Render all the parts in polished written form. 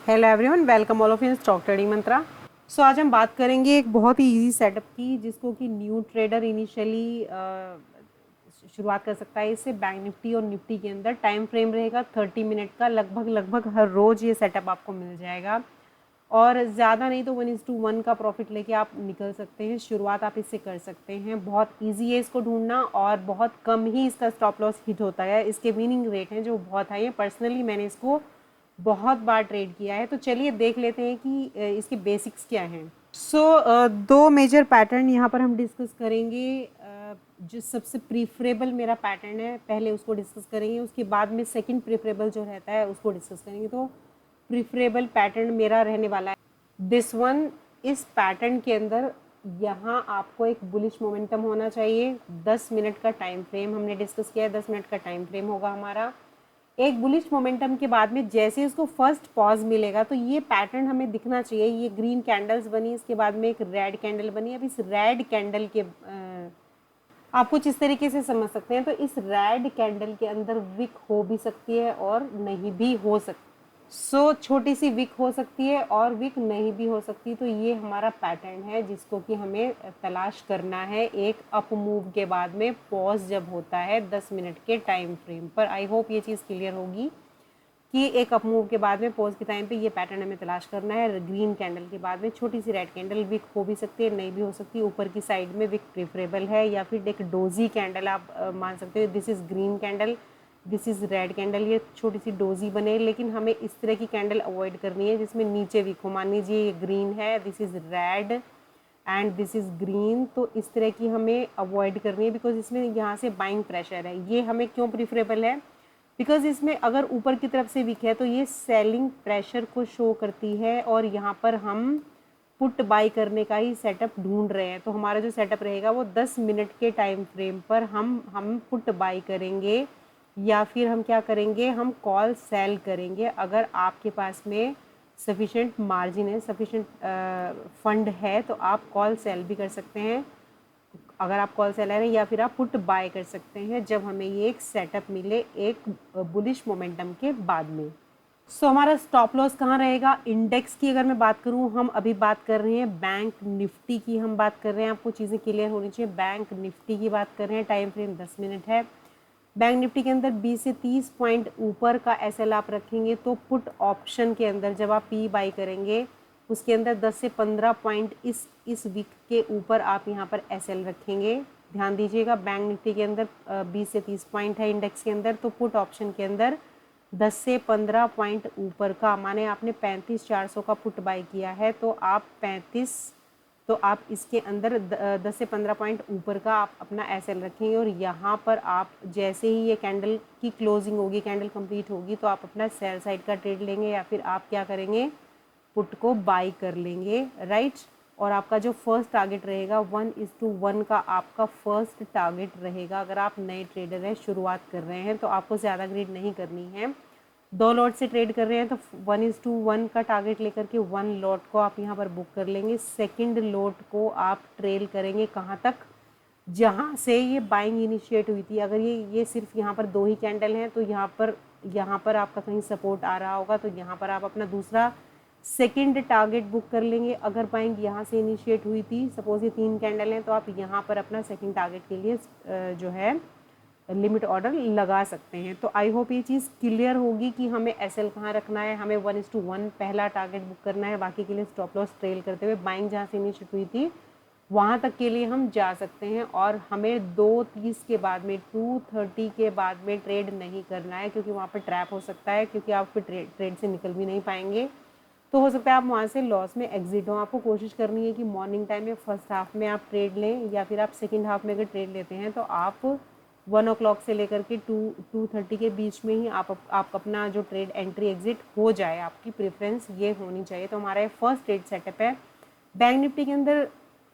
Hello everyone, welcome all of in stock trading Mantra. So आज हम बात करेंगे एक बहुत ही इजी सेटअप की, जिसको कि न्यू ट्रेडर इनिशियली शुरुआत कर सकता है। इससे बैंक निफ्टी और निफ्टी के अंदर टाइम फ्रेम रहेगा 30 मिनट का। लगभग हर रोज़ ये सेटअप आपको मिल जाएगा और ज़्यादा नहीं तो 1:1 का प्रॉफिट लेके आप निकल सकते हैं। शुरुआत आप इससे कर सकते हैं। बहुत इजी है इसको ढूंढना और बहुत कम ही इसका स्टॉप लॉस हिट होता है। इसके विनिंग रेट हैं जो बहुत हाई है। पर्सनली मैंने इसको बहुत बार ट्रेड किया है। तो चलिए देख लेते हैं कि इसके बेसिक्स क्या हैं। दो मेजर पैटर्न यहाँ पर हम डिस्कस करेंगे। जो सबसे प्रीफरेबल मेरा पैटर्न है पहले उसको डिस्कस करेंगे, उसके बाद में सेकंड प्रीफरेबल जो रहता है उसको डिस्कस करेंगे। तो प्रीफरेबल पैटर्न मेरा रहने वाला है दिस वन। इस पैटर्न के अंदर यहाँ आपको एक बुलिश मोमेंटम होना चाहिए। 10 मिनट का टाइम फ्रेम हमने डिस्कस किया है। 10 मिनट का टाइम फ्रेम होगा हमारा। एक बुलिश मोमेंटम के बाद में जैसे इसको फर्स्ट पॉज मिलेगा तो ये पैटर्न हमें दिखना चाहिए। ये ग्रीन कैंडल्स बनी, इसके बाद में एक रेड कैंडल बनी। अब इस रेड कैंडल के आप कुछ इस तरीके से समझ सकते हैं। तो इस रेड कैंडल के अंदर विक हो भी सकती है और नहीं भी हो सकती। छोटी सी विक हो सकती है और विक नहीं भी हो सकती। तो ये हमारा पैटर्न है जिसको कि हमें तलाश करना है एक अप मूव के बाद में पॉज जब होता है 10 मिनट के टाइम फ्रेम पर। आई होप ये चीज़ क्लियर होगी कि एक अप मूव के बाद में पॉज के टाइम पे ये पैटर्न हमें तलाश करना है। ग्रीन कैंडल के बाद में छोटी सी रेड कैंडल, विक हो भी सकती है नहीं भी हो सकती। ऊपर की साइड में विक प्रेफरेबल है या फिर एक डोजी कैंडल आप मान सकते हो। This is green candle, this is red candle. ये छोटी सी डोजी बने, लेकिन हमें इस तरह की कैंडल अवॉइड करनी है जिसमें नीचे विक हो। मान लीजिए ये ग्रीन है, this is red and this is green. तो इस तरह की हमें अवॉइड करनी है बिकॉज इसमें यहाँ से बाइंग प्रेशर है। ये हमें क्यों प्रीफरेबल है? बिकॉज इसमें अगर ऊपर की तरफ से वीक है तो ये सेलिंग प्रेशर को शो करती है और यहाँ पर हम पुट बाई करने का ही सेटअप ढूंढ रहे हैं। तो हमारा जो सेटअप रहेगा वो 10 मिनट के टाइम फ्रेम पर हम पुट बाई करेंगे या फिर हम क्या करेंगे, हम कॉल सेल करेंगे। अगर आपके पास में सफिशेंट मार्जिन है, सफिशेंट फंड है तो आप कॉल सेल भी कर सकते हैं अगर आप कॉल सेलर हैं, या फिर आप पुट बाय कर सकते हैं जब हमें ये एक सेटअप मिले एक बुलिश मोमेंटम के बाद में। हमारा स्टॉप लॉस कहाँ रहेगा? इंडेक्स की अगर मैं बात करूँ, हम अभी बात कर रहे हैं बैंक निफ्टी की, हम बात कर रहे हैं, आपको चीज़ें क्लियर होनी चाहिए। बैंक निफ्टी की बात कर रहे हैं, टाइम फ्रेम 10 मिनट है। बैंक निफ्टी के अंदर 20 से 30 पॉइंट ऊपर का एसएल आप रखेंगे तो पुट ऑप्शन के अंदर जब आप पी बाई करेंगे उसके अंदर 10 से 15 पॉइंट इस वीक के ऊपर आप यहाँ पर एसएल रखेंगे। ध्यान दीजिएगा, बैंक निफ्टी के अंदर 20 से 30 पॉइंट है इंडेक्स के अंदर, तो पुट ऑप्शन के अंदर 10 से 15 पॉइंट ऊपर का, माने आपने 35,400 का पुट बाई किया है तो आप 35, तो आप इसके अंदर 10 से 15 पॉइंट ऊपर का आप अपना एसएल रखेंगे। और यहाँ पर आप जैसे ही ये कैंडल की क्लोजिंग होगी, कैंडल कंप्लीट होगी, तो आप अपना सेल साइड का ट्रेड लेंगे या फिर आप क्या करेंगे, पुट को बाई कर लेंगे, राइट। और आपका जो फर्स्ट टारगेट रहेगा 1:1 का आपका फर्स्ट टारगेट रहेगा। अगर आप नए ट्रेडर हैं, शुरुआत कर रहे हैं, तो आपको ज़्यादा ग्रीड नहीं करनी है। 2 लॉट से ट्रेड कर रहे हैं तो 1:1 का टारगेट लेकर के 1 लॉट को आप यहाँ पर बुक कर लेंगे। सेकंड लॉट को आप ट्रेल करेंगे कहाँ तक, जहाँ से ये बाइंग इनिशिएट हुई थी। अगर ये सिर्फ यहाँ पर 2 ही कैंडल हैं तो यहाँ पर आपका कहीं सपोर्ट आ रहा होगा, तो यहाँ पर आप अपना दूसरा सेकंड टारगेट बुक कर लेंगे। अगर बाइंग यहाँ से इनिशिएट हुई थी, सपोज ये 3 कैंडल हैं, तो आप यहाँ पर अपना सेकंड टारगेट के लिए जो है लिमिट ऑर्डर लगा सकते हैं। तो आई होप ये चीज़ क्लियर होगी कि हमें एसएल कहाँ रखना है। हमें 1:1 पहला टारगेट बुक करना है, बाकी के लिए स्टॉप लॉस ट्रेल करते हुए बाइंग जहाँ से इनिशिएट हुई थी वहाँ तक के लिए हम जा सकते हैं। और हमें 2:30 के बाद में, 2:30 के बाद में ट्रेड नहीं करना है, क्योंकि वहाँ पर ट्रैप हो सकता है, क्योंकि आप फिर ट्रेड से निकल भी नहीं पाएंगे। तो हो सकता है आप वहाँ से लॉस में एग्जिट हो। आपको कोशिश करनी है कि मॉर्निंग टाइम में फर्स्ट हाफ में आप ट्रेड लें, या फिर आप सेकंड हाफ में अगर ट्रेड लेते हैं तो आप 1 o'clock से लेकर के 2:30 के बीच में ही आप अपना जो ट्रेड एंट्री एग्जिट हो जाए, आपकी प्रेफरेंस ये होनी चाहिए। तो हमारा ये फर्स्ट ट्रेड सेटअप है। बैंक निफ्टी के अंदर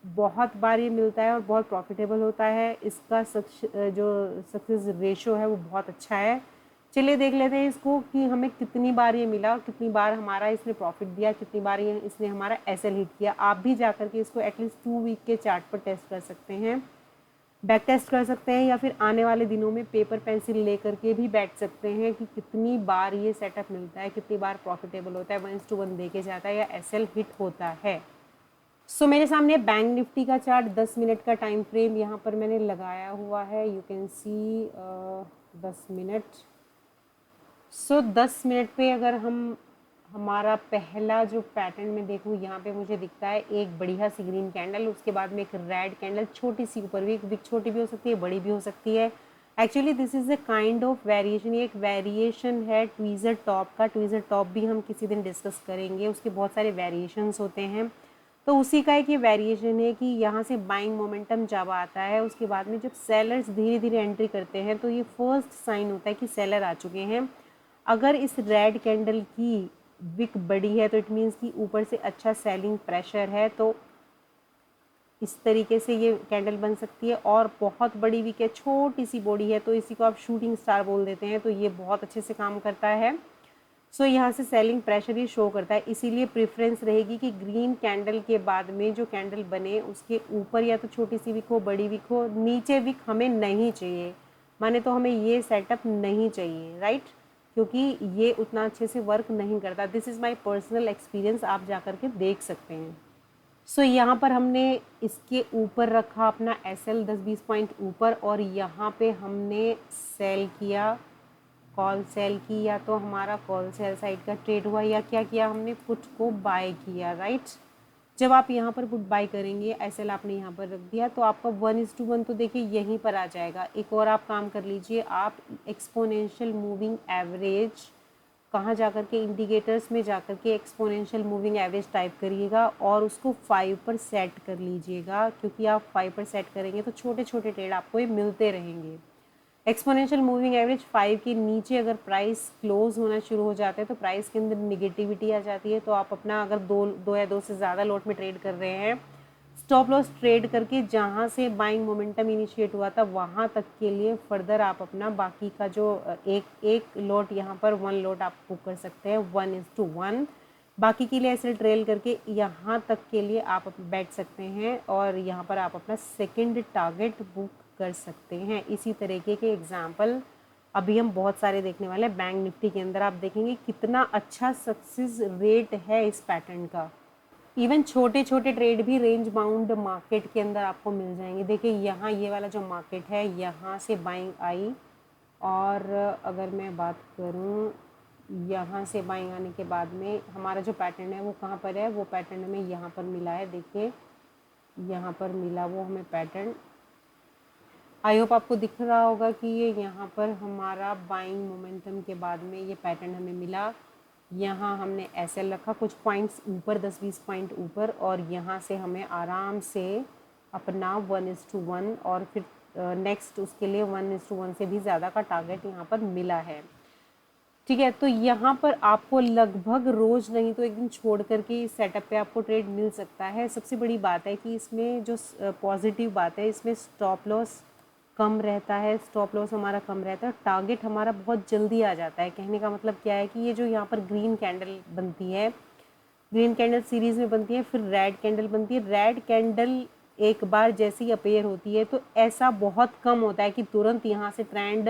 बहुत बार ये मिलता है और बहुत प्रॉफिटेबल होता है। इसका जो सक्सेस रेशो है वो बहुत अच्छा है। चलिए देख लेते हैं इसको कि हमें कितनी बार ये मिला, कितनी बार हमारा इसने प्रॉफिट दिया, कितनी बार ये इसने हमारा एसएल हिट किया। आप भी जाकर के इसको एटलीस्ट 2 वीक के चार्ट पर टेस्ट कर सकते हैं। बैक टेस्ट कर सकते हैं, या फिर आने वाले दिनों में पेपर पेंसिल ले करके भी बैठ सकते हैं कि कितनी बार ये सेटअप मिलता है, कितनी बार प्रॉफिटेबल होता है, 1:1 देके जाता है या एसएल हिट होता है। सो मेरे सामने बैंक निफ्टी का चार्ट 10 मिनट का टाइम फ्रेम यहाँ पर मैंने लगाया हुआ है, you can see 10 minute. So 10 minute पे अगर हम हमारा पहला जो पैटर्न में देखूँ, यहाँ पे मुझे दिखता है एक बढ़िया सी ग्रीन कैंडल, उसके बाद में एक रेड कैंडल, छोटी सी ऊपर भी छोटी भी हो सकती है, बड़ी भी हो सकती है। Actually this is a kind of variation, ये एक वेरिएशन है ट्वीज़र टॉप का। ट्वीज़र टॉप भी हम किसी दिन डिस्कस करेंगे, उसके बहुत सारे वेरिएशंस होते हैं। तो उसी का एक ये वेरिएशन है कि यहाँ से बाइंग मोमेंटम जब आता है, उसके बाद में जब सेलर्स धीरे धीरे एंट्री करते हैं, तो ये फर्स्ट साइन होता है कि सेलर आ चुके हैं। अगर इस रेड कैंडल की विक बड़ी है तो इट मीन्स कि ऊपर से अच्छा सेलिंग प्रेशर है, तो इस तरीके से ये कैंडल बन सकती है। और बहुत बड़ी विक है, छोटी सी बॉडी है, तो इसी को आप शूटिंग स्टार बोल देते हैं, तो ये बहुत अच्छे से काम करता है। सो यहाँ से सेलिंग प्रेशर ही शो करता है, इसीलिए प्रेफरेंस रहेगी कि ग्रीन कैंडल के बाद में जो कैंडल बने उसके ऊपर या तो छोटी सी विक हो, बड़ी विक हो, नीचे विक हमें नहीं चाहिए, माने तो हमें ये सेटअप नहीं चाहिए, राइट, क्योंकि ये उतना अच्छे से वर्क नहीं करता। This is my personal experience, आप जा कर के देख सकते हैं। सो यहाँ पर हमने इसके ऊपर रखा अपना एसएल 10-20 पॉइंट ऊपर, और यहाँ पे हमने सेल किया, कॉल सेल की, या तो हमारा कॉल सेल साइड का ट्रेड हुआ, या क्या किया हमने, पुट को बाय किया, राइट। जब आप यहाँ पर पुट बाय करेंगे, एसएल आपने यहाँ पर रख दिया, तो आपका 1:1 तो देखिए यहीं पर आ जाएगा। एक और आप काम कर लीजिए, आप एक्सपोनेंशियल मूविंग एवरेज, कहाँ जाकर के इंडिकेटर्स में जाकर के एक्सपोनेंशियल मूविंग एवरेज टाइप करिएगा और उसको 5 पर सेट कर लीजिएगा, क्योंकि आप 5 पर सेट करेंगे तो छोटे छोटे ट्रेड आपको ये मिलते रहेंगे। एक्सपोनेंशियल मूविंग एवरेज 5 के नीचे अगर प्राइस क्लोज होना शुरू हो जाता है तो प्राइस के अंदर निगेटिविटी आ जाती है, तो आप अपना अगर दो या दो से ज़्यादा लॉट में ट्रेड कर रहे हैं, स्टॉप लॉस ट्रेड करके जहाँ से बाइंग मोमेंटम इनिशिएट हुआ था वहाँ तक के लिए फर्दर आप अपना बाकी का जो एक लॉट यहाँ पर 1 लॉट आप बुक कर सकते हैं 1:1, बाकी के लिए ऐसे ट्रेल करके यहाँ तक के लिए आप बैठ सकते हैं, और यहाँ पर आप अपना सेकंड टारगेट बुक कर सकते हैं। इसी तरीके के एग्जाम्पल अभी हम बहुत सारे देखने वाले हैं। बैंक निफ्टी के अंदर आप देखेंगे कितना अच्छा सक्सेस रेट है इस पैटर्न का। इवन छोटे छोटे ट्रेड भी रेंज बाउंड मार्केट के अंदर आपको मिल जाएंगे। देखिए यहाँ ये वाला जो मार्केट है, यहाँ से बाइंग आई, और अगर मैं बात करूँ यहाँ से बाइंग आने के बाद में हमारा जो पैटर्न है वो कहाँ पर है, वो पैटर्न हमें यहाँ पर मिला है। देखिए यहाँ पर मिला वो हमें पैटर्न, आई होप आपको दिख रहा होगा कि ये यहाँ पर हमारा बाइंग मोमेंटम के बाद में ये पैटर्न हमें मिला। यहाँ हमने एसएल रखा कुछ पॉइंट्स ऊपर, 10-20 पॉइंट ऊपर, और यहाँ से हमें आराम से अपना 1:1 और फिर नेक्स्ट उसके लिए 1:1 से भी ज़्यादा का टारगेट यहाँ पर मिला है। ठीक है, तो यहाँ पर आपको लगभग रोज़ नहीं तो एक दिन छोड़ करके इस सेटअप पे आपको ट्रेड मिल सकता है। सबसे बड़ी बात है कि इसमें जो पॉजिटिव बात है, इसमें स्टॉप लॉस कम रहता है, स्टॉप लॉस हमारा कम रहता है, टारगेट हमारा बहुत जल्दी आ जाता है। कहने का मतलब क्या है कि ये जो यहाँ पर ग्रीन कैंडल बनती है, ग्रीन कैंडल सीरीज़ में बनती है, फिर रेड कैंडल बनती है। रेड कैंडल एक बार जैसी ही अपेयर होती है तो ऐसा बहुत कम होता है कि तुरंत यहाँ से ट्रेंड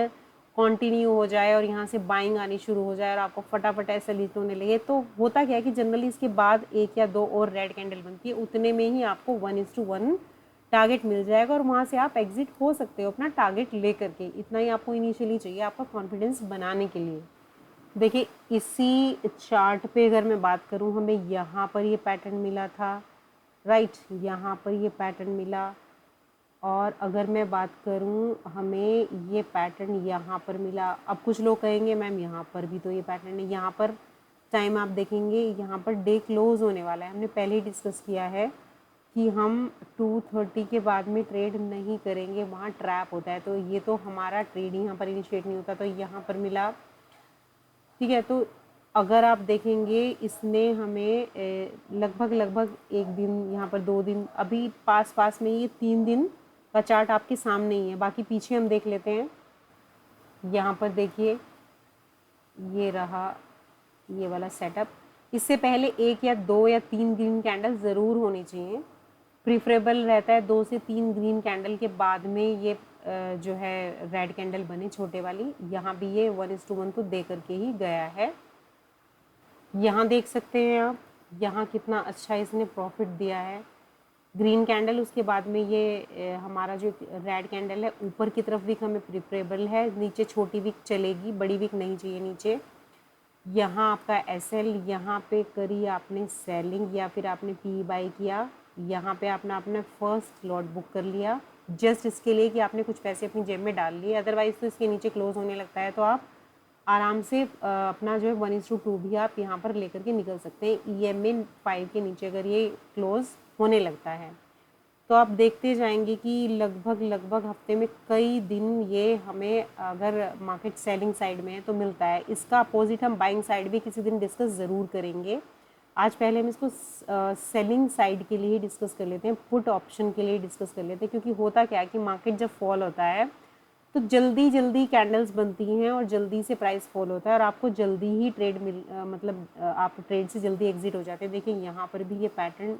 कंटिन्यू हो जाए और यहाँ से बाइंग आनी शुरू हो जाए और आपको फटाफट ऐसा लिस्ट होने लगे। तो होता क्या है कि जनरली इसके बाद 1 या 2 और रेड कैंडल बनती है, उतने में ही आपको 1:1 टारगेट मिल जाएगा और वहाँ से आप एग्जिट हो सकते हो अपना टारगेट ले करके। इतना ही आपको इनिशियली चाहिए आपका कॉन्फिडेंस बनाने के लिए। देखिए इसी चार्ट पे अगर मैं बात करूँ, हमें यहाँ पर ये पैटर्न मिला था, राइट, यहाँ पर ये पैटर्न मिला, और अगर मैं बात करूँ हमें ये पैटर्न यहाँ पर मिला। अब कुछ लोग कहेंगे मैम यहाँ पर भी तो ये पैटर्न है, यहाँ पर टाइम आप देखेंगे यहाँ पर डे क्लोज होने वाला है। हमने पहले ही डिस्कस किया है कि हम 2:30 के बाद में ट्रेड नहीं करेंगे, वहाँ ट्रैप होता है। तो ये तो हमारा ट्रेड यहाँ पर इनिशिएट नहीं होता, तो यहाँ पर मिला। ठीक है, तो अगर आप देखेंगे इसने हमें लगभग 1 दिन, यहाँ पर 2 दिन, अभी पास में ये 3 दिन का चार्ट आपके सामने ही है। बाकी पीछे हम देख लेते हैं। यहाँ पर देखिए ये रहा ये वाला सेटअप। इससे पहले 1 या 2 या 3 ग्रीन कैंडल ज़रूर होनी चाहिए प्रीफरेबल रहता है 2 से 3 ग्रीन कैंडल के बाद में ये जो है रेड कैंडल बने छोटे वाली। यहाँ भी ये 1:1 तो दे करके ही गया है। यहाँ देख सकते हैं आप, यहाँ कितना अच्छा इसने प्रॉफिट दिया है। ग्रीन कैंडल, उसके बाद में ये हमारा जो रेड कैंडल है ऊपर की तरफ विक हमें प्रिफरेबल है, नीचे छोटी विक चलेगी, बड़ी विक नहीं चाहिए नीचे। यहाँ आपका एसएल, यहाँ पे करी आपने सेलिंग या फिर आपने पी बाई किया, यहाँ पे आपने अपना फर्स्ट लॉट बुक कर लिया जस्ट इसके लिए कि आपने कुछ पैसे अपनी जेब में डाल लिए। अदरवाइज़ तो इसके नीचे क्लोज होने लगता है तो आप आराम से अपना जो है 1:2 भी आप यहाँ पर लेकर के निकल सकते हैं। EMA 5 के नीचे अगर ये क्लोज होने लगता है तो आप देखते जाएंगे कि लगभग हफ्ते में कई दिन ये हमें, अगर मार्केट सेलिंग साइड में है तो मिलता है। इसका अपोजिट हम बाइंग साइड भी किसी दिन डिस्कस ज़रूर करेंगे। आज पहले हम इसको सेलिंग साइड के लिए डिस्कस कर लेते हैं, पुट ऑप्शन के लिए डिस्कस कर लेते हैं। क्योंकि होता क्या है कि मार्केट जब फॉल होता है तो जल्दी कैंडल्स बनती हैं और जल्दी से प्राइस फॉल होता है और आपको जल्दी ही ट्रेड आप ट्रेड से जल्दी एग्जिट हो जाते हैं। देखिए यहाँ पर भी ये पैटर्न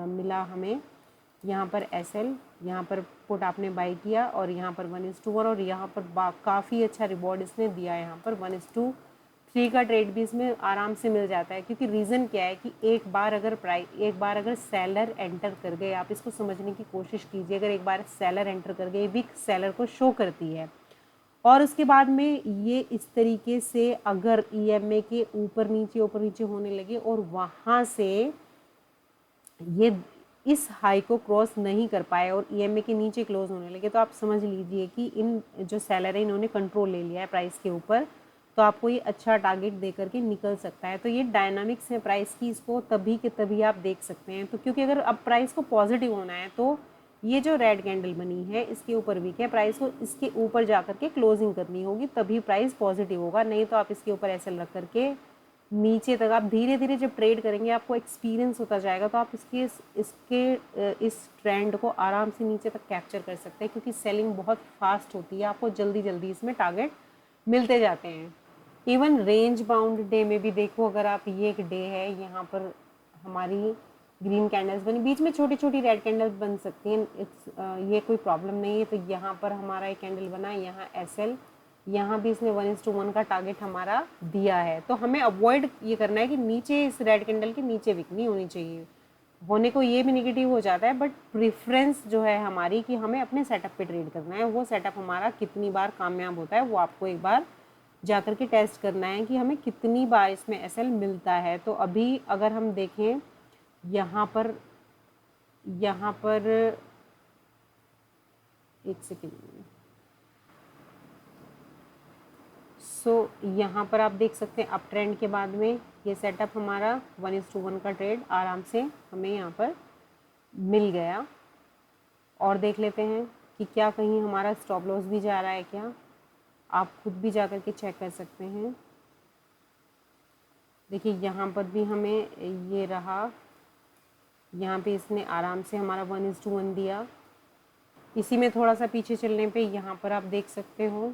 मिला हमें, यहाँ पर एसएल, यहाँ पर पुट आपने बाई किया और यहाँ पर 1:1 और यहाँ पर काफ़ी अच्छा रिवॉर्ड इसने दिया। यहाँ पर 1:3 का ट्रेड भी इसमें आराम से मिल जाता है। क्योंकि रीज़न क्या है कि एक बार अगर सेलर एंटर कर गए, आप इसको समझने की कोशिश कीजिए। अगर एक बार सेलर एंटर कर गए, विक सेलर को शो करती है और उसके बाद में ये इस तरीके से अगर EMA के ऊपर नीचे होने लगे और वहाँ से ये इस हाई को क्रॉस नहीं कर पाए और EMA के नीचे क्लोज होने लगे तो आप समझ लीजिए कि इन जो सेलर है इन्होंने कंट्रोल ले लिया है प्राइस के ऊपर। तो आपको ये अच्छा टारगेट दे करके निकल सकता है। तो ये डायनामिक्स है प्राइस की, इसको तभी के तभी आप देख सकते हैं। तो क्योंकि अगर अब प्राइस को पॉजिटिव होना है तो ये जो रेड कैंडल बनी है इसके ऊपर वीक है, प्राइस को इसके ऊपर जा करके क्लोजिंग करनी होगी तभी प्राइस पॉजिटिव होगा। नहीं तो आप इसके ऊपर ऐसे रख करके नीचे तक आप धीरे धीरे जब ट्रेड करेंगे आपको एक्सपीरियंस होता जाएगा तो आप इस ट्रेंड को आराम से नीचे तक कैप्चर कर सकते हैं। क्योंकि सेलिंग बहुत फास्ट होती है, आपको जल्दी इसमें टारगेट मिलते जाते हैं। इवन रेंज बाउंड डे में भी देखो, अगर आप, ये एक डे है, यहाँ पर हमारी ग्रीन कैंडल्स बनी, बीच में छोटी छोटी रेड कैंडल्स बन सकती हैं, ये कोई प्रॉब्लम नहीं है। तो यहाँ पर हमारा एक कैंडल बना, यहाँ एसएल, यहाँ भी इसने 1:1 का टारगेट हमारा दिया है। तो हमें अवॉइड ये करना है कि नीचे इस रेड कैंडल के नीचे विक नहीं होनी चाहिए। होने को ये भी नेगेटिव हो जाता है, बट प्रेफरेंस जो है हमारी कि हमें अपने सेटअप पे ट्रेड करना है, वो सेटअप हमारा कितनी बार कामयाब होता है वो आपको एक बार जाकर के टेस्ट करना है कि हमें कितनी बार इसमें एसएल मिलता है। तो अभी अगर हम देखें यहाँ पर एक सेकेंड, यहाँ पर आप देख सकते हैं अप ट्रेंड के बाद में ये सेटअप हमारा 1:1 का ट्रेड आराम से हमें यहाँ पर मिल गया। और देख लेते हैं कि क्या कहीं हमारा स्टॉप लॉस भी जा रहा है क्या, आप खुद भी जा कर के चेक कर सकते हैं। देखिए यहाँ पर भी हमें ये रहा, यहाँ पे इसने आराम से हमारा 1:1 दिया। इसी में थोड़ा सा पीछे चलने पे यहाँ पर आप देख सकते हो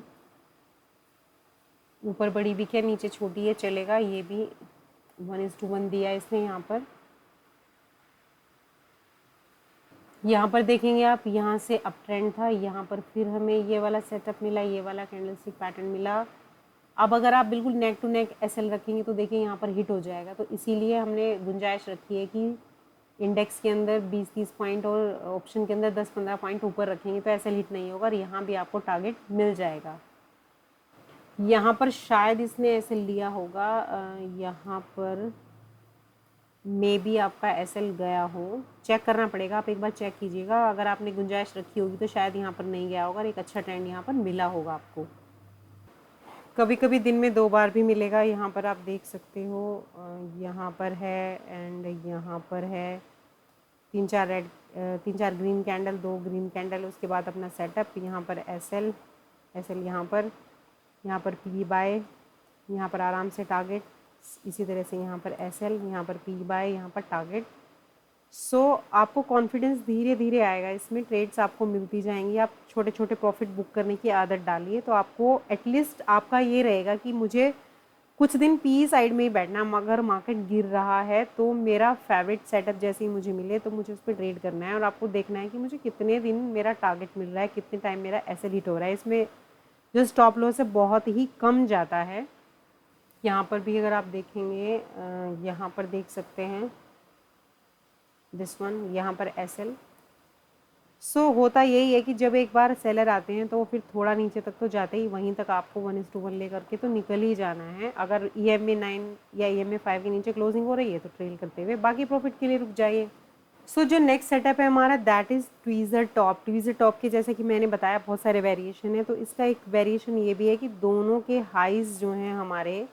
ऊपर बड़ी भी क्या नीचे छोटी है, चलेगा। ये भी 1:1 दिया इसने यहाँ पर देखेंगे आप, यहाँ से अप ट्रेंड था, यहाँ पर फिर हमें ये वाला सेटअप मिला, ये वाला कैंडलस्टिक पैटर्न मिला। अब अगर आप बिल्कुल नेक टू नेक एसएल रखेंगे तो देखिए यहाँ पर हिट हो जाएगा। तो इसीलिए हमने गुंजाइश रखी है कि इंडेक्स के अंदर 20-30 पॉइंट और ऑप्शन के अंदर 10-15 पॉइंट ऊपर रखेंगे तो एसएल हिट नहीं होगा और यहाँ भी आपको टारगेट मिल जाएगा। यहाँ पर शायद इसने एसएल लिया होगा, यहाँ पर मे बी आपका एसएल गया हो, चेक करना पड़ेगा, आप एक बार चेक कीजिएगा। अगर आपने गुंजाइश रखी होगी तो शायद यहाँ पर नहीं गया होगा और एक अच्छा ट्रेंड यहाँ पर मिला होगा आपको। कभी कभी दिन में 2 बार भी मिलेगा। यहाँ पर आप देख सकते हो, यहाँ पर है एंड यहाँ पर है 3-4 ग्रीन कैंडल, 2 ग्रीन कैंडल, उसके बाद अपना सेटअप, यहाँ पर एसएल यहाँ पर पी बाय, यहाँ पर आराम से टारगेट, इसी तरह से यहाँ पर एसएल, यहाँ पर पी बाय, यहाँ पर टारगेट। आपको कॉन्फिडेंस धीरे धीरे आएगा, इसमें ट्रेड्स आपको मिलती जाएंगी। आप छोटे छोटे प्रॉफिट बुक करने की आदत डालिए तो आपको एटलीस्ट आपका ये रहेगा कि मुझे कुछ दिन पी साइड में ही बैठना, मगर मार्केट गिर रहा है तो मेरा फेवरेट सेटअप जैसे ही मुझे मिले तो मुझे उस पर ट्रेड करना है, और आपको देखना है कि मुझे कितने दिन मेरा टारगेट मिल रहा है, कितने टाइम मेरा एसएल हिट हो रहा है। इसमें जो स्टॉप लॉस है बहुत ही कम जाता है। यहाँ पर भी अगर आप देखेंगे, यहाँ पर देख सकते हैं दिस वन, यहाँ पर एसएल। सो होता यही है कि जब एक बार सेलर आते हैं तो वो फिर थोड़ा नीचे तक तो जाते ही, वहीं तक आपको 1:1 ले करके तो निकल ही जाना है। अगर EMA 9 या EMA 5 के नीचे क्लोजिंग हो रही है तो ट्रेल करते हुए बाकी प्रॉफिट के लिए रुक जाइए। सो जो नेक्स्ट सेटअप है हमारा, that is tweezer top. Tweezer top के जैसे कि मैंने बताया बहुत सारे वेरिएशन है, तो इसका एक वेरिएशन ये भी है कि दोनों के हाइज जो हैं हमारे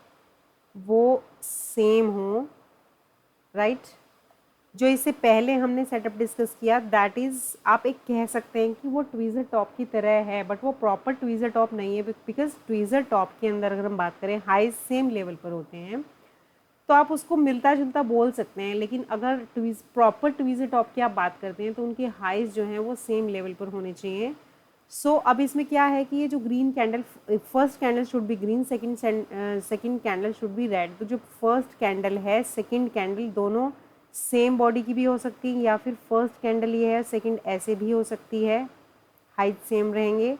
वो सेम हों, राइट। जो इससे पहले हमने सेटअप डिस्कस किया, दैट इज़ आप एक कह सकते हैं कि वो ट्वीज़र टॉप की तरह है, बट वो प्रॉपर ट्वीज़र टॉप नहीं है, बिकॉज ट्वीज़र टॉप के अंदर अगर हम बात करें हाई सेम लेवल पर होते हैं तो आप उसको मिलता जुलता बोल सकते हैं, लेकिन अगर प्रॉपर ट्वीज़र टॉप की आप बात करते हैं तो उनके हाइज जो हैं वो सेम लेवल पर होने चाहिए। सो अब इसमें क्या है कि ये जो green candle, first candle should be green, second candle should be red. तो जो फर्स्ट कैंडल है, सेकंड कैंडल, दोनों सेम बॉडी की भी हो सकती है, या फिर फर्स्ट कैंडल ये है, सेकंड ऐसे भी हो सकती है, हाइट सेम रहेंगे,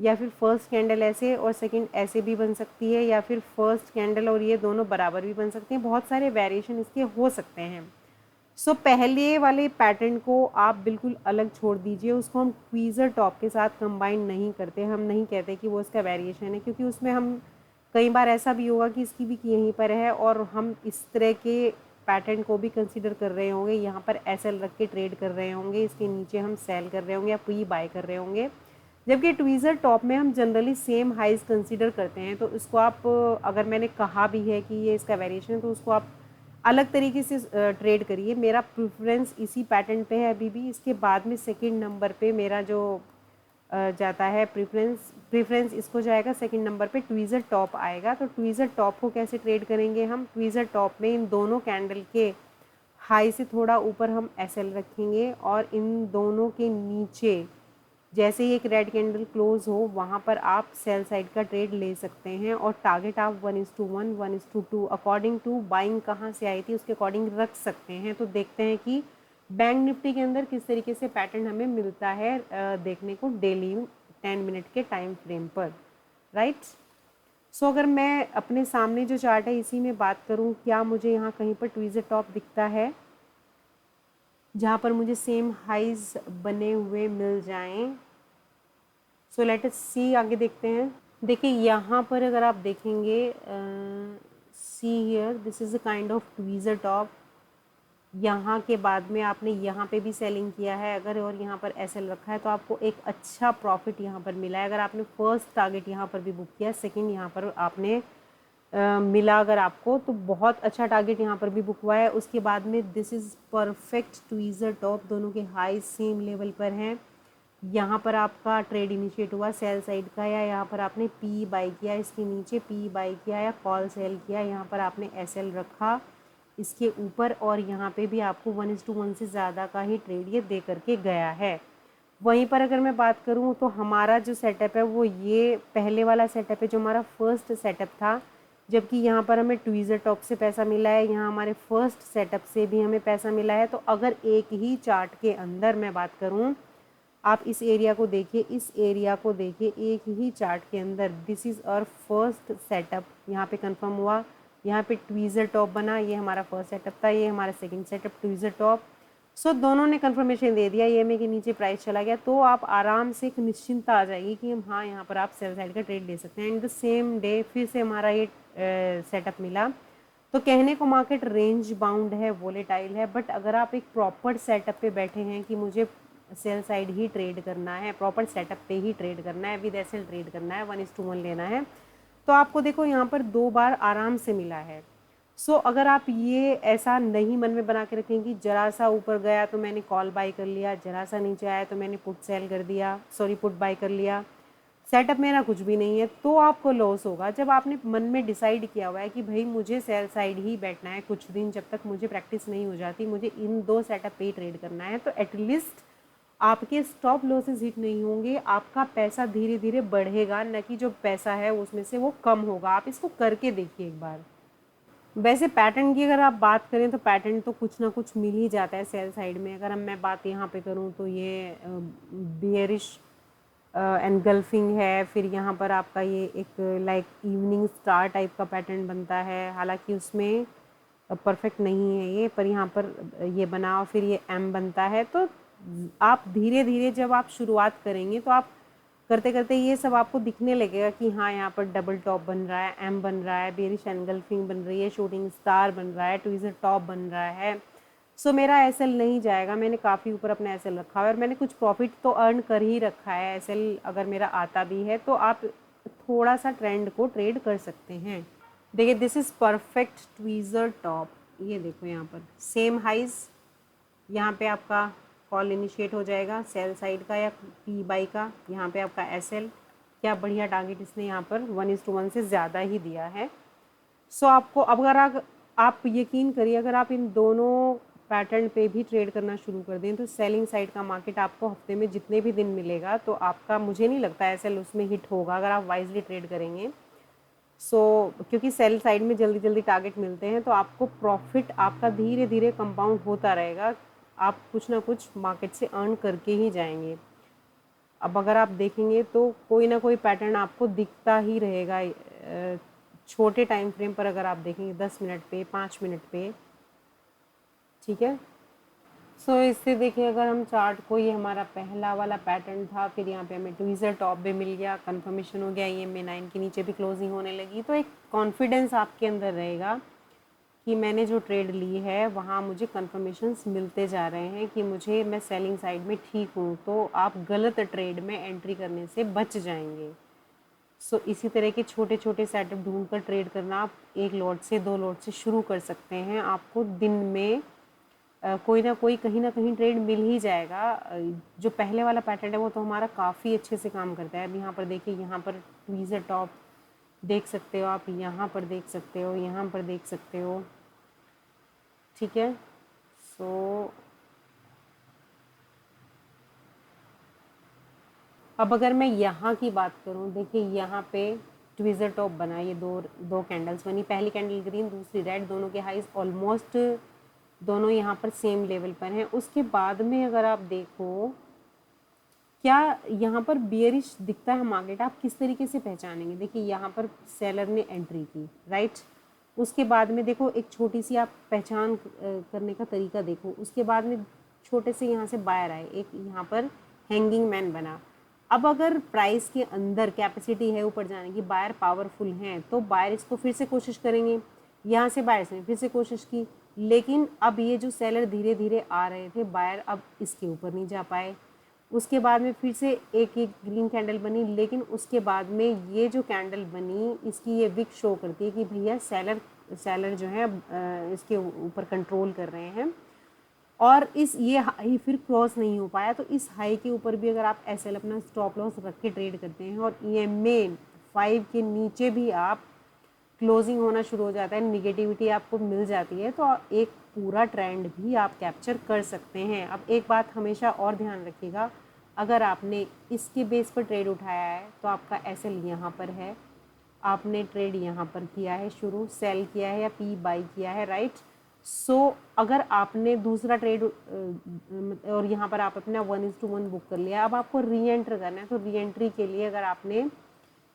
या फिर फर्स्ट कैंडल ऐसे और सेकंड ऐसे भी बन सकती है, या फिर फर्स्ट कैंडल और ये दोनों बराबर भी बन सकते हैं। बहुत सारे वेरिएशन इसके हो सकते हैं। सो पहले वाले पैटर्न को आप बिल्कुल अलग छोड़ दीजिए, उसको हम ट्वीज़र टॉप के साथ कंबाइन नहीं करते। हम नहीं कहते कि वो इसका वेरिएशन है, क्योंकि उसमें हम कई बार ऐसा भी होगा कि इसकी भी यहीं पर है और हम इस तरह के पैटर्न को भी कंसीडर कर रहे होंगे, यहाँ पर एसएल रख के ट्रेड कर रहे होंगे, इसके नीचे हम सेल कर रहे होंगे या प्री बाय कर रहे होंगे। जबकि ट्वीज़र टॉप में हम जनरली सेम हाइज कंसीडर करते हैं, तो इसको आप, अगर मैंने कहा भी है कि ये इसका वेरिएशन है, तो उसको आप अलग तरीके से ट्रेड करिए। मेरा प्रेफरेंस इसी पैटर्न पे है अभी भी। इसके बाद में सेकंड नंबर पे मेरा जो जाता है प्रेफरेंस इसको जाएगा सेकंड नंबर पे, ट्वीज़र टॉप आएगा। तो ट्वीज़र टॉप को कैसे ट्रेड करेंगे हम, ट्वीज़र टॉप में इन दोनों कैंडल के हाई से थोड़ा ऊपर हम एसएल रखेंगे, और इन दोनों के नीचे जैसे ही एक रेड कैंडल क्लोज हो वहाँ पर आप सेल साइड का ट्रेड ले सकते हैं, और टारगेट आप 1:1, 1:2 अकॉर्डिंग टू बाइंग कहाँ से आई थी उसके अकॉर्डिंग रख सकते हैं। तो देखते हैं कि बैंक निफ्टी के अंदर किस तरीके से पैटर्न हमें मिलता है देखने को डेली 10 मिनट के टाइम फ्रेम पर, राइट। सो अगर मैं अपने सामने जो चार्ट है इसी में बात करूँ, क्या मुझे यहाँ कहीं पर ट्वीज़र टॉप दिखता है जहाँ पर मुझे सेम हाइज बने हुए मिल जाएं। सो लेट अस सी, आगे देखते हैं। देखिए यहाँ पर अगर आप देखेंगे, see here, this is a kind of tweezer top. यहाँ के बाद में आपने यहाँ पे भी सेलिंग किया है अगर, और यहाँ पर एसएल रखा है, तो आपको एक अच्छा प्रॉफिट यहाँ पर मिला है। अगर आपने फर्स्ट टारगेट यहाँ पर भी बुक किया, सेकंड यहाँ पर आपने मिला अगर आपको, तो बहुत अच्छा टारगेट यहाँ पर भी बुक हुआ है। उसके बाद में this is perfect tweezer top, दोनों के हाई सेम लेवल पर हैं। यहाँ पर आपका ट्रेड इनिशिएट हुआ सेल साइड का, या यहाँ पर आपने पी बाई किया, इसके नीचे पी बाई किया या कॉल सेल किया, यहाँ पर आपने एसएल रखा इसके ऊपर, और यहाँ पे भी आपको 1:1 से ज़्यादा का ही ट्रेड ये दे करके गया है। वहीं पर अगर मैं बात करूँ तो हमारा जो सेटअप है वो ये पहले वाला सेटअप है जो हमारा फर्स्ट सेटअप था, जबकि यहाँ पर हमें ट्वीज़र टॉप से पैसा मिला है, यहाँ हमारे फर्स्ट सेटअप से भी हमें पैसा मिला है। तो अगर एक ही चार्ट के अंदर मैं बात करूँ, आप इस एरिया को देखिए, इस एरिया को देखिए, एक ही चार्ट के अंदर this is our first setup, यहाँ पे कंफर्म हुआ, यहाँ पे ट्वीज़र टॉप बना, ये हमारा फर्स्ट सेटअप था, ये हमारा सेकंड सेटअप ट्वीज़र टॉप। सो दोनों ने कंफर्मेशन दे दिया, EMA के नीचे प्राइस चला गया, तो आप आराम से एक निश्चिंता आ जाएगी कि हम हाँ यहाँ पर आप सेल साइड का ट्रेड ले सकते हैं। एंड द सेम डे फिर से हमारा ये सेटअप मिला। तो कहने को मार्केट रेंज बाउंड है, वोलेटाइल है, बट अगर आप एक प्रॉपर सेटअप पे बैठे हैं कि मुझे सेल साइड ही ट्रेड करना है, प्रॉपर सेटअप पे ही ट्रेड करना है, विद एसएल ट्रेड करना है, 1:1 लेना है, तो आपको देखो यहाँ पर 2 बार आराम से मिला है। सो अगर आप ये ऐसा नहीं मन में बना के रखें कि जरा सा ऊपर गया तो मैंने कॉल बाई कर लिया, जरा सा नीचे आया तो मैंने पुट सेल कर दिया, सॉरी पुट बाई कर लिया, सेटअप मेरा कुछ भी नहीं है, तो आपको लॉस होगा। जब आपने मन में डिसाइड किया हुआ है कि भाई मुझे सेल साइड ही बैठना है कुछ दिन, जब तक मुझे प्रैक्टिस नहीं हो जाती, मुझे इन 2 सेटअप पे ही ट्रेड करना है, तो एटलीस्ट आपके स्टॉप लॉसेस हिट नहीं होंगे, आपका पैसा धीरे धीरे बढ़ेगा, न कि जो पैसा है उसमें से वो कम होगा। आप इसको करके देखिए एक बार। वैसे पैटर्न की अगर आप बात करें तो पैटर्न तो कुछ ना कुछ मिल ही जाता है सेल साइड में। अगर हम मैं बात यहाँ पे करूँ तो ये बियरिश एनगल्फिंग है, फिर यहाँ पर आपका ये एक लाइक इवनिंग स्टार टाइप का पैटर्न बनता है, हालांकि उसमें परफेक्ट नहीं है ये, पर यहाँ पर ये बना और फिर ये एम बनता है। तो आप धीरे धीरे जब आप शुरुआत करेंगे तो आप करते करते ये सब आपको दिखने लगेगा कि हाँ यहाँ पर डबल टॉप बन रहा है, एम बन रहा है, बेरिश एनगल्फिंग बन रही है, शूटिंग स्टार बन रहा है, ट्वीजर टॉप बन रहा है। सो मेरा एसएल नहीं जाएगा, मैंने काफ़ी ऊपर अपना एसएल रखा है और मैंने कुछ प्रॉफिट तो अर्न कर ही रखा है। एसएल अगर मेरा आता भी है तो आप थोड़ा सा ट्रेंड को ट्रेड कर सकते हैं। देखिए this is perfect tweezer top, ये देखो यहाँ पर सेम हाइज, यहाँ पे आपका कॉल इनिशिएट हो जाएगा सेल साइड का या पी बाई का, यहाँ पे आपका एसएल। क्या बढ़िया टारगेट इसने यहाँ पर 1:1 से ज़्यादा ही दिया है। सो आपको अब अगर आप यकीन करिए, अगर आप इन दोनों पैटर्न पे भी ट्रेड करना शुरू कर दें तो सेलिंग साइड का मार्केट आपको हफ्ते में जितने भी दिन मिलेगा तो आपका, मुझे नहीं लगता एसएल उसमें हिट होगा अगर आप वाइजली ट्रेड करेंगे। क्योंकि सेल साइड में जल्दी जल्दी टारगेट मिलते हैं तो आपको प्रॉफिट आपका धीरे धीरे कंपाउंड होता रहेगा, आप कुछ ना कुछ मार्केट से अर्न करके ही जाएंगे। अब अगर आप देखेंगे तो कोई ना कोई पैटर्न आपको दिखता ही रहेगा छोटे टाइम फ्रेम पर, अगर आप देखेंगे 10 मिनट पे, 5 मिनट पे, ठीक है। इससे देखिए अगर हम चार्ट को, ये हमारा पहला वाला पैटर्न था, फिर यहाँ पे हमें ट्वीज़र टॉप भी मिल गया, कंफर्मेशन हो गया, ये EMA 9 के नीचे भी क्लोजिंग होने लगी, तो एक कॉन्फिडेंस आपके अंदर रहेगा कि मैंने जो ट्रेड ली है वहाँ मुझे कंफर्मेशंस मिलते जा रहे हैं कि मैं सेलिंग साइड में ठीक हूँ, तो आप गलत ट्रेड में एंट्री करने से बच जाएंगे। इसी तरह के छोटे छोटे सेटअप ढूंढ कर ट्रेड करना आप 1 लॉट से 2 लॉट से शुरू कर सकते हैं। आपको दिन में कोई ना कोई कहीं ना कहीं ट्रेड मिल ही जाएगा। जो पहले वाला पैटर्न है वो तो हमारा काफ़ी अच्छे से काम करता है। अब यहाँ पर देखिए, यहाँ पर ट्वीज़र टॉप देख सकते हो आप, यहाँ पर देख सकते हो, यहाँ पर देख सकते हो, ठीक है। अब अगर मैं यहाँ की बात करूँ, देखिए यहाँ पे ट्वीज़र टॉप बना, ये दो दो कैंडल्स बनी, पहली कैंडल ग्रीन, दूसरी रेड, दोनों के हाइज ऑलमोस्ट दोनों यहाँ पर सेम लेवल पर हैं। उसके बाद में अगर आप देखो, क्या यहाँ पर बियरिश दिखता है मार्केट, आप किस तरीके से पहचानेंगे? देखिए यहाँ पर सेलर ने एंट्री की, राइट। उसके बाद में देखो एक छोटी सी आप पहचान करने का तरीका देखो, उसके बाद में छोटे से यहाँ से बायर आए, एक यहाँ पर हैंगिंग मैन बना। अब अगर प्राइस के अंदर कैपेसिटी है ऊपर जाने की, बायर पावरफुल हैं, तो बायर इसको फिर से कोशिश करेंगे, यहाँ से बायर्स ने फिर से कोशिश की, लेकिन अब ये जो सेलर धीरे धीरे आ रहे थे, बायर अब इसके ऊपर नहीं जा पाए। उसके बाद में फिर से एक ग्रीन कैंडल बनी, लेकिन उसके बाद में ये जो कैंडल बनी, इसकी ये विक शो करती है कि भैया सेलर जो है इसके ऊपर कंट्रोल कर रहे हैं, और ये हाई फिर क्रॉस नहीं हो पाया। तो इस हाई के ऊपर भी अगर आप एसएल अपना स्टॉप लॉस रख के ट्रेड करते हैं और EMA 5 के नीचे भी आप क्लोजिंग होना शुरू हो जाता है, निगेटिविटी आपको मिल जाती है, तो एक पूरा ट्रेंड भी आप कैप्चर कर सकते हैं। अब एक बात हमेशा और ध्यान रखिएगा, अगर आपने इसके बेस पर ट्रेड उठाया है तो आपका एसएल यहाँ पर है, आपने ट्रेड यहाँ पर किया है, शुरू सेल किया है या पी बाई किया है, राइट। अगर आपने दूसरा ट्रेड और यहाँ पर आप अपना 1:1 बुक कर लिया, अब आपको री एंटर करना है, तो री एंट्री के लिए अगर आपने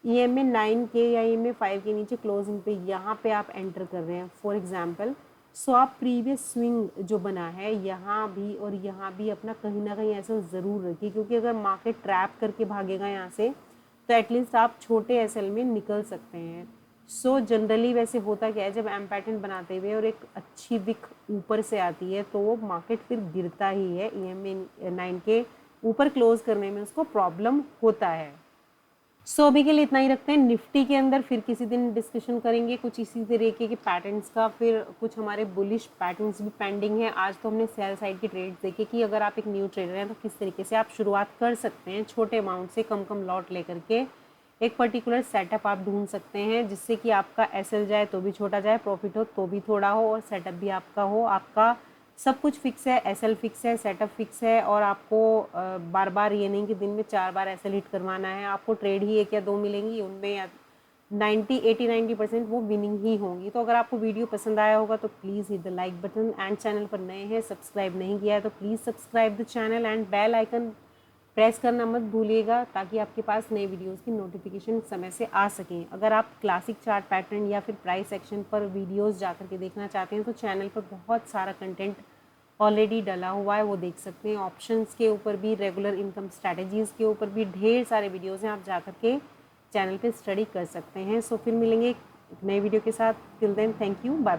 EMA 9 के या EMA 5 के नीचे क्लोजिंग पे यहाँ पे आप एंटर कर रहे हैं फॉर एग्जांपल, आप प्रीवियस स्विंग जो बना है यहाँ भी और यहाँ भी अपना कहीं ना कहीं ऐसा ज़रूर रखिए, क्योंकि अगर मार्केट ट्रैप करके भागेगा यहाँ से तो एटलीस्ट आप छोटे एसएल में निकल सकते हैं। जनरली वैसे होता क्या है, जब एम पैटर्न बनाते हुए और एक अच्छी विक ऊपर से आती है तो वो मार्केट फिर गिरता ही है, EMA 9 के ऊपर क्लोज करने में उसको प्रॉब्लम होता है। अभी के लिए इतना ही रखते हैं। निफ्टी के अंदर फिर किसी दिन डिस्कशन करेंगे कुछ इसी तरीके के पैटर्न्स का, फिर कुछ हमारे बुलिश पैटर्न्स भी पेंडिंग है। आज तो हमने सेल साइड की ट्रेड्स देखे कि अगर आप एक न्यू ट्रेडर हैं तो किस तरीके से आप शुरुआत कर सकते हैं, छोटे अमाउंट से कम कम लॉट लेकर के एक पर्टिकुलर सेटअप आप ढूंढ सकते हैं, जिससे कि आपका एसएल जाए तो भी छोटा जाए, प्रॉफिट हो तो भी थोड़ा हो, और सेटअप भी आपका हो, आपका सब कुछ फिक्स है, एसएल फिक्स है, सेटअप फिक्स है, और आपको बार बार ये नहीं कि दिन में 4 बार एसएल हिट करवाना है, आपको ट्रेड ही 1 या 2 मिलेंगी, उनमें या 90 वो विनिंग ही होंगी। तो अगर आपको वीडियो पसंद आया होगा तो please hit the like button, and channel पर नए हैं, सब्सक्राइब नहीं किया है तो please subscribe the channel and bell icon press करना मत भूलिएगा, ताकि आपके पास नए वीडियोस की नोटिफिकेशन समय से आ सकें। अगर आप क्लासिक चार्ट पैटर्न या फिर प्राइस सेक्शन पर वीडियोस जाकर के देखना चाहते हैं तो चैनल पर बहुत सारा कंटेंट ऑलरेडी डला हुआ है, वो देख सकते हैं। ऑप्शंस के ऊपर भी, रेगुलर इनकम स्ट्रैटेजीज़ के ऊपर भी ढेर सारे वीडियोज़ हैं, आप जाकर के चैनल पे स्टडी कर सकते हैं। सो फिर मिलेंगे एक नए वीडियो के साथ। Till then, thank you, bye.